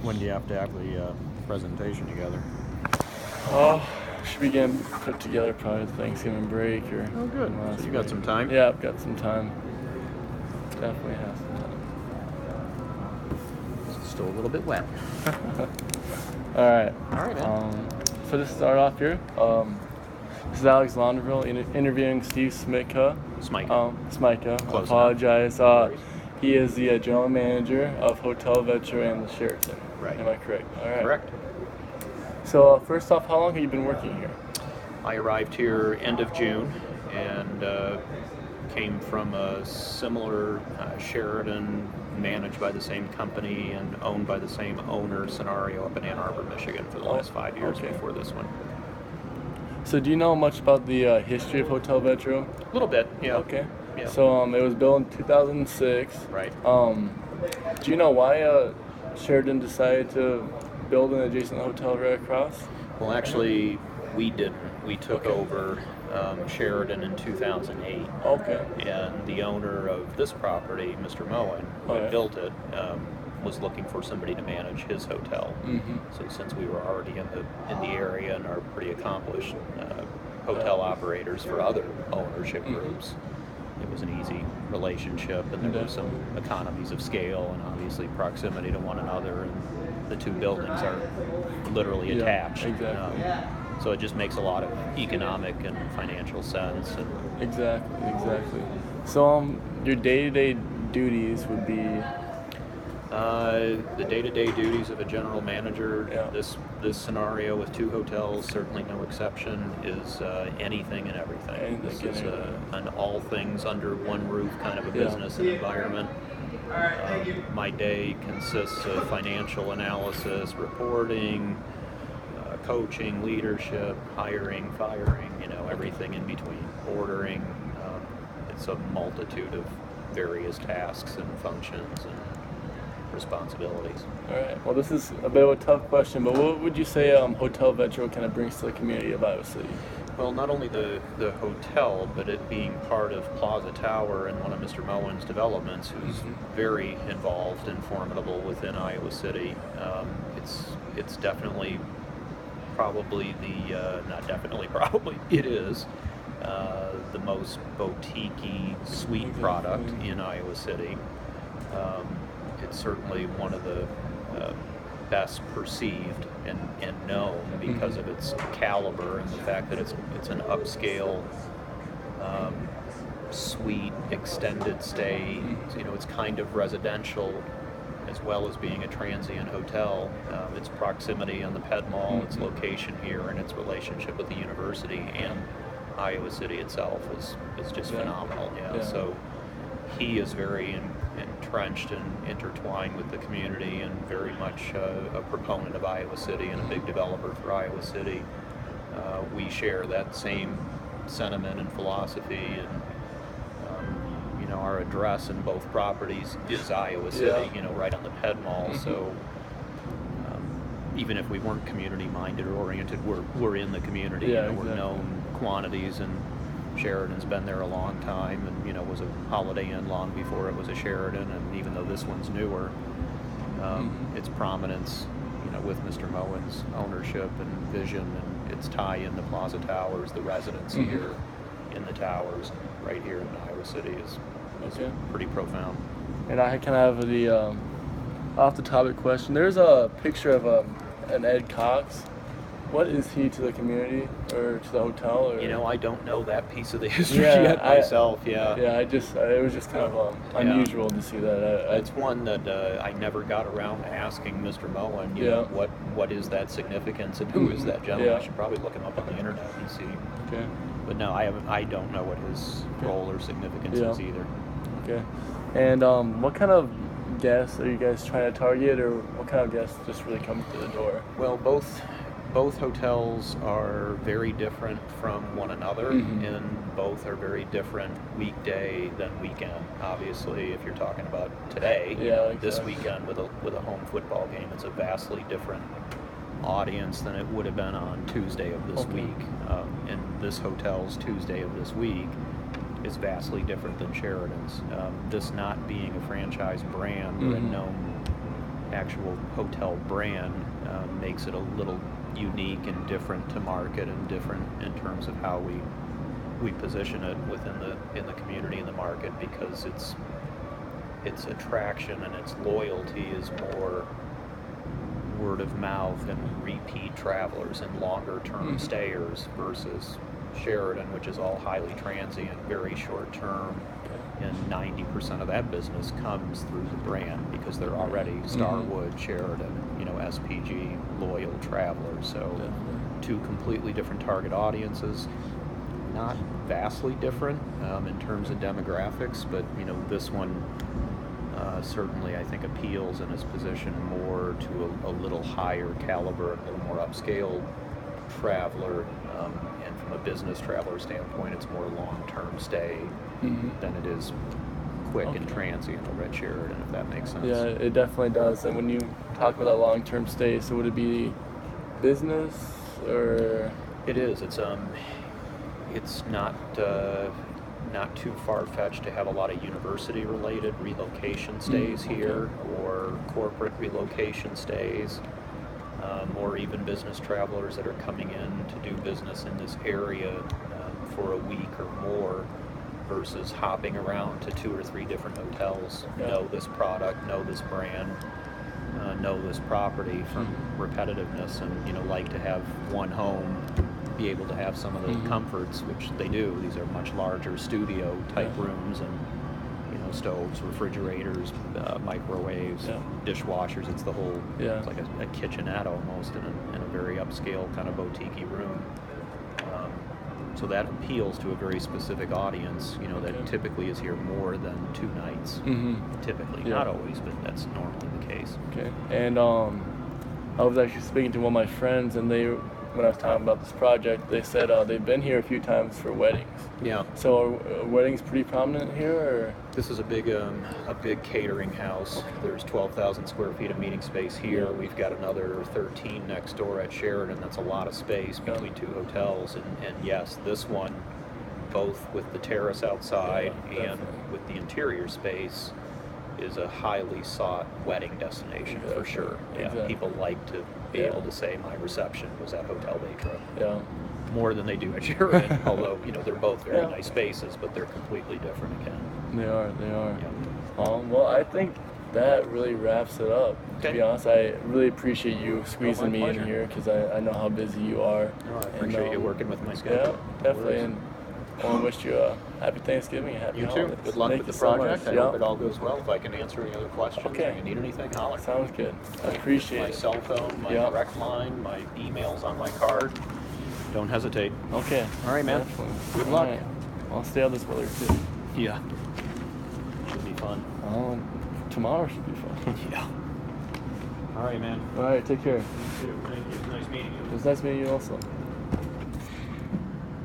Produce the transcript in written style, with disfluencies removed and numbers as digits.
When do you have to have the presentation together? Oh, should be getting put together probably Thanksgiving break or. Oh, good. So you got some time? Yeah, I've got some time. Definitely have some time. It's still a little bit wet. All right. All right, man. So to start off here, this is Alex Launderville interviewing Steve Smyka. Smyka. Close Apologize. He is the general manager of Hotel Vetro and the Sheraton. Right. Am I correct? All right. Correct. So first off, how long have you been working here? I arrived here end of June and came from a similar Sheraton, managed by the same company and owned by the same owner scenario up in Ann Arbor, Michigan for the last 5 years before this one. So do you know much about the history of Hotel Vetro? A little bit, yeah. Okay. Yeah. So it was built in 2006. Right. Do you know why Sheraton decided to build an adjacent hotel right across? Well, actually, we didn't. We took over Sheraton in 2008. Okay. And the owner of this property, Mr. Moen, who had built it, was looking for somebody to manage his hotel. Mm-hmm. So since we were already in the area and are pretty accomplished hotel operators for other ownership groups, it was an easy relationship, and there were some economies of scale and obviously proximity to one another, and the two buildings are literally attached. Exactly. So it just makes a lot of economic and financial sense. And Exactly. So your day-to-day duties would be the day-to-day duties of a general manager. Yeah. This scenario with two hotels, certainly no exception, is anything and everything. This is an all things under one roof kind of a business and environment. My day consists of financial analysis, reporting, coaching, leadership, hiring, firing, everything in between, ordering. It's a multitude of various tasks and functions and responsibilities. All right. Well, this is a bit of a tough question, but what would you say Hotel Vetro kind of brings to the community of Iowa City? Well, not only the hotel, but it being part of Plaza Tower and one of Mr. Moen's developments, who's very involved and formidable within Iowa City. It's definitely probably it is the most boutique-y suite product in Iowa City. It's certainly one of the best perceived and known because of its caliber and the fact that it's an upscale suite, extended stay. It's kind of residential as well as being a transient hotel. Its proximity on the Ped Mall, its location here, and its relationship with the university and Iowa City itself is just phenomenal. So he is very entrenched and intertwined with the community and very much a proponent of Iowa City and a big developer for Iowa City. We share that same sentiment and philosophy, and our address in both properties is Iowa City, right on the Ped Mall. So even if we weren't community minded or oriented, we're in the community. We're known quantities, and Sheraton's been there a long time, and was a Holiday Inn long before it was a Sheraton. And even though this one's newer, its prominence, with Mr. Moen's ownership and vision and its tie into Plaza Towers, the residents here in the towers, right here in Iowa City is pretty profound. And I kind of have the off-the-topic question. There's a picture of an Ed Cox. What is he to the community or to the hotel? Or? I don't know that piece of the history yet myself. It was just kind of unusual to see that. It's one that I never got around to asking Mr. Moen. What is that significance and who is that gentleman? I should probably look him up on the internet and see. Okay. But no, I don't know what his role or significance is either. Okay. And what kind of guests are you guys trying to target, or what kind of guests just really come to the door? Well, both hotels are very different from one another, and both are very different weekday than weekend. Obviously, if you're talking about today, this weekend with a home football game, it's a vastly different audience than it would have been on Tuesday of this week. And this hotel's Tuesday of this week is vastly different than Sheraton's. This not being a franchise brand or a known actual hotel brand makes it a little unique and different to market, and different in terms of how we position it in the community and the market, because its attraction and its loyalty is more word of mouth and repeat travelers and longer term stayers, versus Sheraton, which is all highly transient, very short term, and 90% of that business comes through the brand because they're already Starwood, Sheraton, SPG loyal travelers. So two completely different target audiences, not vastly different in terms of demographics, but this one certainly I think appeals and is positioned more to a little higher caliber, a little more upscale traveler, and from a business traveler standpoint, it's more long-term stay than it is quick and transient over at Sheraton, if that makes sense. Yeah, it definitely does. And when you talk about that long-term stay, so would it be business or? It is. It's not too far-fetched to have a lot of university-related relocation stays here, or corporate relocation stays, or even business travelers that are coming in to do business in this area for a week or more, versus hopping around to 2 or 3 different hotels, know this product, know this brand, know this property from repetitiveness, and like to have one home, be able to have some of the comforts, which they do. These are much larger studio type rooms, and stoves, refrigerators, microwaves, dishwashers. It's the whole, it's like a kitchenette almost in a very upscale kind of boutique-y room. So that appeals to a very specific audience, that typically is here more than 2 nights. Typically, not always, but that's normally the case. Okay. And I was actually speaking to one of my friends, and when I was talking about this project, they said they've been here a few times for weddings. Yeah. So are weddings pretty prominent here, or? This is a big catering house. There's 12,000 square feet of meeting space here. We've got another 13 next door at Sheraton. That's a lot of space between 2 hotels. And yes, this one, both with the terrace outside and with the interior space, is a highly sought wedding destination for sure. Yeah, people like to be able to say my reception was at Hotel Batra. Yeah, more than they do at Sheraton. Although they're both very nice spaces, but they're completely different again. They are. Yeah. Well, I think that really wraps it up. To be honest, I really appreciate you squeezing me in here, because I know how busy you are. No, I appreciate you working with my schedule. Yeah, definitely. And I want to wish you a happy Thanksgiving and happy holidays. You too. Good luck with the project. I hope it all goes well. If I can answer any other questions, or you need anything, holler. Sounds good. I appreciate it. My cell phone, my direct line, my email's on my card. Don't hesitate. Okay. All right, man. Definitely. Good luck. Right. I'll stay on this weather too. Yeah. Should be fun. Tomorrow should be fun. Yeah. All right, man. All right, take care. You too. Thank you. Nice meeting you. It was nice meeting you also.